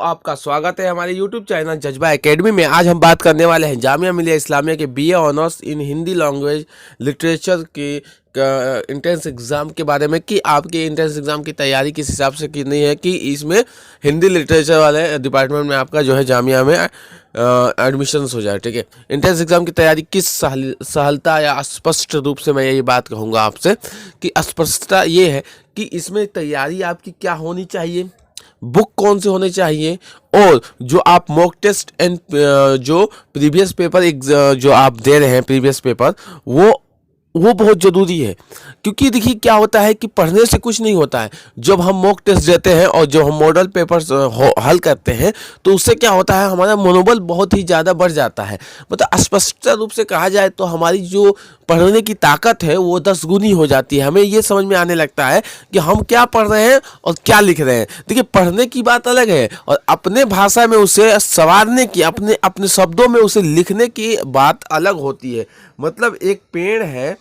आपका स्वागत है हमारे YouTube चैनल जज्बा एकेडमी में। आज हम बात करने वाले हैं जामिया मिलिया इस्लामिया के BA honours in Hindi language literature की इंट्रेंस एग्ज़ाम के बारे में कि आपके इंट्रेंस एग्ज़ाम की तैयारी किस हिसाब से करनी है कि इसमें हिंदी लिटरेचर वाले डिपार्टमेंट में आपका जो है जामिया में एडमिशन्स हो जाए। ठीक है, इंट्रेंस एग्ज़ाम की तैयारी किस सहलता या स्पष्ट रूप से मैं यही बात कहूँगा आपसे कि स्पष्टता ये है कि इसमें तैयारी आपकी क्या होनी चाहिए, बुक कौन से होने चाहिए, और जो आप मॉक टेस्ट एंड जो प्रीवियस पेपर जो आप दे रहे हैं प्रीवियस पेपर वो बहुत ज़रूरी है। क्योंकि देखिए क्या होता है कि पढ़ने से कुछ नहीं होता है। जब हम मॉक टेस्ट देते हैं और जब हम मॉडल पेपर्स हल करते हैं तो उससे क्या होता है, हमारा मनोबल बहुत ही ज़्यादा बढ़ जाता है। मतलब स्पष्ट रूप से कहा जाए तो हमारी जो पढ़ने की ताकत है वो 10 गुनी हो जाती है। हमें ये समझ में आने लगता है कि हम क्या पढ़ रहे हैं और क्या लिख रहे हैं। देखिए पढ़ने की बात अलग है और अपने भाषा में उसे संवारने की, अपने अपने शब्दों में उसे लिखने की बात अलग होती है। मतलब एक पेड़ है,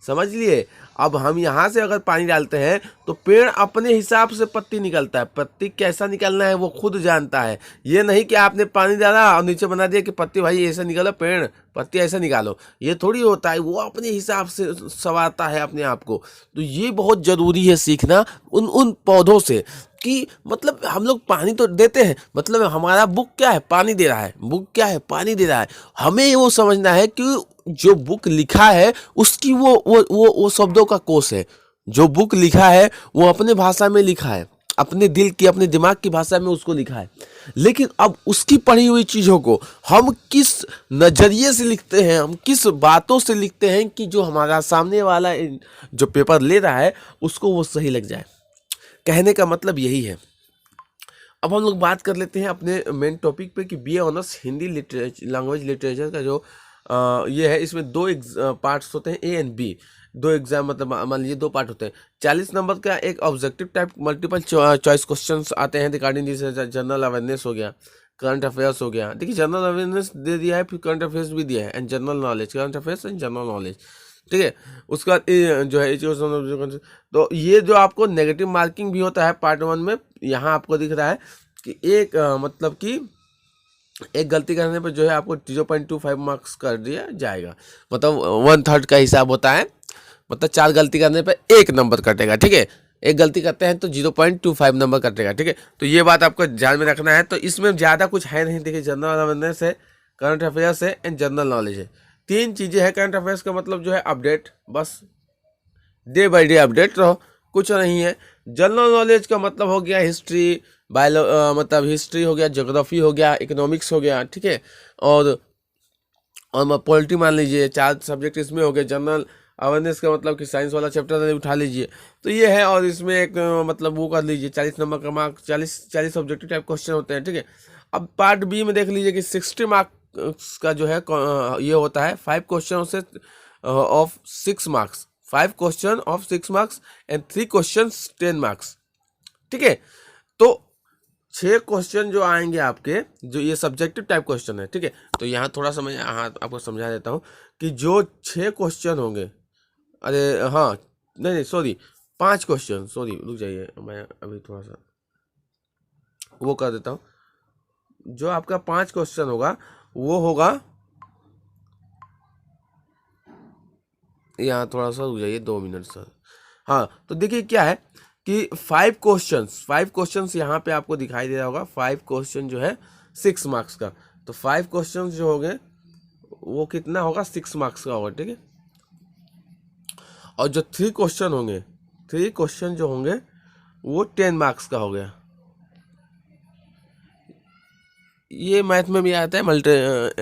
समझ लिए, अब हम यहाँ से अगर पानी डालते हैं तो पेड़ अपने हिसाब से पत्ती निकलता है। पत्ती कैसा निकलना है वो खुद जानता है। ये नहीं कि आपने पानी डाला और नीचे बना दिया कि पत्ती भाई ऐसा निकालो, पेड़ पत्ती ऐसा निकालो, ये थोड़ी होता है। वो अपने हिसाब से संवारता है अपने आप को। तो ये बहुत ज़रूरी है सीखना उन पौधों से कि मतलब हम लोग पानी तो देते हैं, मतलब हमारा बुक क्या है, पानी दे रहा है। बुक क्या है, पानी दे रहा है। हमें वो समझना है कि जो बुक लिखा है उसकी वो शब्दों का कोश है। जो बुक लिखा है वो अपने भाषा में लिखा है, अपने दिल की, अपने दिमाग की भाषा में उसको लिखा है। लेकिन अब उसकी पढ़ी हुई चीज़ों को हम किस नज़रिए से लिखते हैं, हम किस बातों से लिखते हैं कि जो हमारा सामने वाला जो पेपर ले रहा है उसको वो सही लग जाए। कहने का मतलब यही है। अब हम लोग बात कर लेते हैं अपने मेन टॉपिक पे कि BA honours Hindi language literature का जो ये है, इसमें दो पार्ट्स होते हैं, ए एंड बी। दो एग्जाम, मतलब मान लीजिए 2 पार्ट होते हैं। 40 नंबर का एक objective type multiple choice questions आते हैं रिगार्डिंग जैसे जनरल अवेयरनेस हो गया, करंट अफेयर्स हो गया। देखिए जनरल अवेयरनेस दे दिया है, फिर करंट अफेयर्स भी दिया है, and general knowledge, current affairs and general knowledge. ठीक है, उसका जो है तो ये जो आपको नेगेटिव मार्किंग भी होता है पार्ट 1 में। यहाँ आपको दिख रहा है कि एक मतलब कि एक गलती करने पर जो है आपको 0.25 मार्क्स कर दिया जाएगा। मतलब 1/3 का हिसाब होता है। मतलब 4 गलती करने पर 1 नंबर कटेगा। ठीक है, एक गलती करते हैं तो 0.25 नंबर कटेगा। ठीक है, तो ये बात आपको ध्यान में रखना है। तो इसमें ज़्यादा कुछ है नहीं। देखिए जनरल अवेयरनेस है, करंट अफेयर्स है एंड जनरल नॉलेज है। 3 चीज़ें हैं। करंट अफेयर्स का मतलब जो है अपडेट, बस डे बाय डे अपडेट रहो, कुछ नहीं है। जनरल नॉलेज का मतलब हो गया हिस्ट्री, मतलब हिस्ट्री हो गया, ज्योग्राफी हो गया, इकोनॉमिक्स हो गया। ठीक है, और पॉलिटी मान लीजिए, 4 सब्जेक्ट इसमें हो गए। जनरल अवेयरनेस का मतलब कि साइंस वाला चैप्टर उठा लीजिए, तो ये है। और इसमें एक मतलब वो कर लीजिए, 40 नंबर का मार्क, 40 ऑब्जेक्टिव टाइप क्वेश्चन होते हैं। ठीक है, अब पार्ट बी में देख लीजिए कि 60 मार्क्स का जो है ये होता है 5 क्वेश्चन से of 6 marks, 5 question of 6 marks and 3 question 10 marks. ठीक है, तो 6 क्वेश्चन जो आएंगे आपके, जो ये सब्जेक्टिव टाइप क्वेश्चन है। ठीक है, तो यहाँ थोड़ा सा मैं आपको समझा देता हूँ कि जो 6 क्वेश्चन होंगे, अरे हाँ, नहीं सॉरी, 5 क्वेश्चन, सॉरी रुक जाइए, मैं अभी थोड़ा सा वो कर देता हूँ। जो आपका 5 क्वेश्चन होगा वो होगा, यहाँ थोड़ा सा रुक जाइए 2 मिनट सर। हाँ, तो देखिए क्या है कि 5 क्वेश्चंस यहाँ पे आपको दिखाई दे रहा होगा। 5 क्वेश्चन जो है 6 मार्क्स का, तो 5 क्वेश्चन जो होंगे वो कितना होगा, 6 मार्क्स का होगा। ठीक है, और जो 3 क्वेश्चन होंगे, 3 क्वेश्चन जो होंगे वो 10 मार्क्स का हो गया। ये मैथ में भी आता है,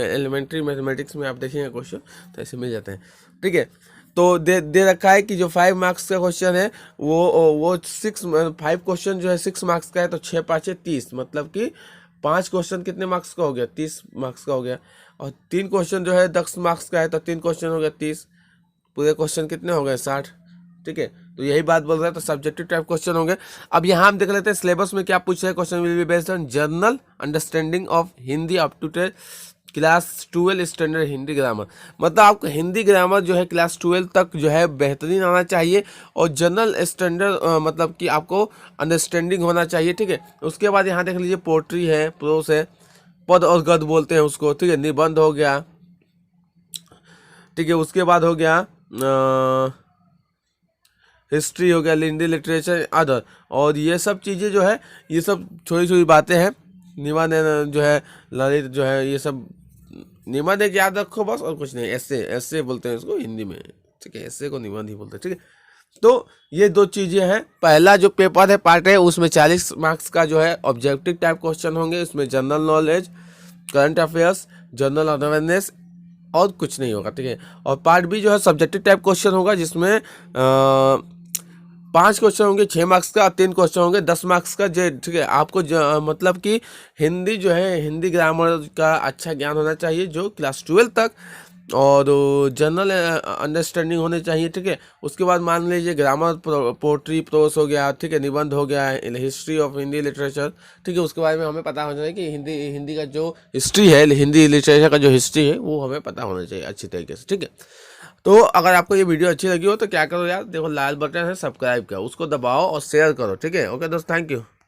एलिमेंट्री मैथमेटिक्स में आप देखेंगे क्वेश्चन तो ऐसे मिल जाते हैं। ठीक है, तो दे रखा है कि जो 5 मार्क्स का क्वेश्चन है वो 5 क्वेश्चन जो है 6 मार्क्स का है, तो 6 5 30, मतलब कि 5 क्वेश्चन कितने मार्क्स का हो गया, 30 मार्क्स का हो गया। और 3 क्वेश्चन जो है 10 मार्क्स का है, तो 3 क्वेश्चन हो गया 30, पूरे क्वेश्चन कितने हो गए, 60। ठीक है, तो यही बात बोल रहा है। तो सब्जेक्टिव टाइप क्वेश्चन होंगे। अब यहाँ हम देख लेते हैं सिलेबस में क्या पूछ रहे हैं। Question will be based on general understanding of Hindi up to class 12 standard Hindi grammar, मतलब आपको हिंदी ग्रामर जो है क्लास 12 तक जो है बेहतरीन आना चाहिए, और जनरल स्टैंडर्ड मतलब कि आपको अंडरस्टैंडिंग होना चाहिए, ठीक है। उसके बाद यहाँ देख लीजिए पोट्री है, प्रोस है, पद और गद्य बोलते हैं उसको, ठीक है। निबंध हो गया, ठीक है। उसके बाद हो गया हिस्ट्री हो गया, हिंदी लिटरेचर अदर, और ये सब चीज़ें जो है, ये सब छोटी छोटी बातें हैं। निबंध जो है, ललित जो है, ये सब निबंध एक याद रखो बस, और कुछ नहीं। ऐसे ऐसे बोलते हैं इसको हिंदी में, ठीक है। ऐसे को निबंध ही बोलते हैं, ठीक है। तो ये दो चीज़ें हैं। पहला जो पेपर है पार्ट है, उसमें 40 मार्क्स का जो है ऑब्जेक्टिव टाइप क्वेश्चन होंगे। उसमें general knowledge, current affairs, general awareness, और कुछ नहीं होगा, ठीक है। और पार्ट बी जो है सब्जेक्टिव टाइप क्वेश्चन होगा, जिसमें 5 क्वेश्चन होंगे 6 मार्क्स का, 3 क्वेश्चन होंगे 10 मार्क्स का, जो ठीक है। आपको मतलब कि हिंदी जो है, हिंदी ग्रामर का अच्छा ज्ञान होना चाहिए जो क्लास 12 तक, और जनरल अंडरस्टैंडिंग होनी चाहिए, ठीक है। उसके बाद मान लीजिए ग्रामर, पोट्री, प्रोस हो गया, ठीक है। निबंध हो गया, हिस्ट्री ऑफ हिंदी लिटरेचर, ठीक है। उसके बारे में हमें पता होना चाहिए कि हिंदी का जो हिस्ट्री है, हिंदी लिटरेचर का जो हिस्ट्री है, वो हमें पता होना चाहिए अच्छी तरीके से, ठीक है। तो अगर आपको ये वीडियो अच्छी लगी हो तो क्या करो यार, देखो लाल बटन है सब्सक्राइब का, उसको दबाओ और शेयर करो, ठीक है। ओके दोस्त, थैंक यू।